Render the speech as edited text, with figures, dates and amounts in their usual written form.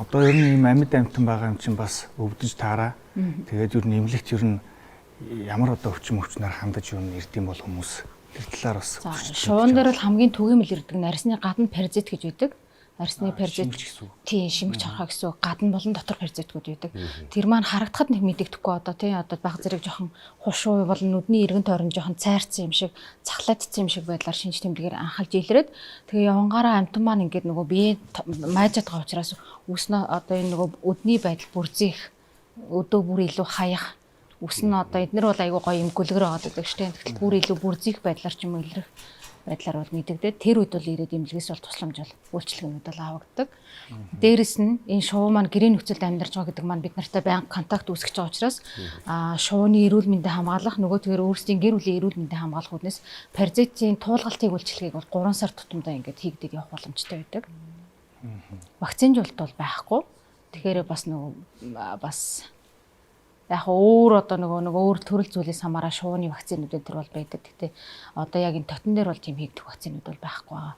Одоо ер нь ийм амьд амьтан байгаа юм чинь бас өвдөж таараа. Тэгээд ер нь эмнэлэгт ер нь ямар одоо өвчин өвчнөр хандаж ер нь ирдэм бол хүмүүс тэр талаар бас. Шуун дээр бол хамгийн түгээмэл ирдэг нарсны гадна паразит гэж үүдэг. Нарсны паразит тийм шимэгч харахаа гэсэн гадна болон дотор паразитгууд үүдэг. Тэр маань харагдахад нэг мэдэгдэхгүй одоо тийм одоо баг зэрэг жоохон хушуу болон нүдний эргэн тойрон жоохон цайрцсан юм шиг цахлаадцсан юм шиг байдлаар шинж тэмдгээр анхалж илрээд тэгээ явангаараа амтан маань ингээд нөгөө бие майжаад байгаа учраас үснэ одоо энэ нөгөө өдний байдал бүрзих өдөө бүр илүү хаях үс нь одоо эднэр бол айгүй гоё юм гүлгэр аваад байдаг штеп. Тэгтэл бүр илүү бүрзих байдлаар ч юм илрэх байдлаар бол мэдэгдээд тэр үед бол ирээд эмнэлгээс бол тусламж бол үйлчлэгнүүд бол авагддаг. Дээрэс нь энэ шувуу маань гэрээ нөхцөлд амьдарч байгаа гэдэг маань бид нартай байнга контакт үүсгэж байгаа учраас шувууны эрүүл мэндийг хамгаалах нөгөөдгөр өөрсдийн гэр бүлийн эрүүл мэндийг хамгаалах үүднээс паразитын туулгалтыг үйлчлэгийг бол 3 сар тутамдаа ингээд хийгдэг явах боломжтой байдаг. Вакцинжуулалт бол байхгүй. Тэгэхээр бас нөгөө бас яг өөр одоо нөгөө өөр төрөл зүйлээс хамаараа шууны вакцинууд энэ төр бол байдаг. Гэтэ одоо яг энэ тотон дээр бол тийм хийгдэх вакцинууд бол байхгүй байгаа.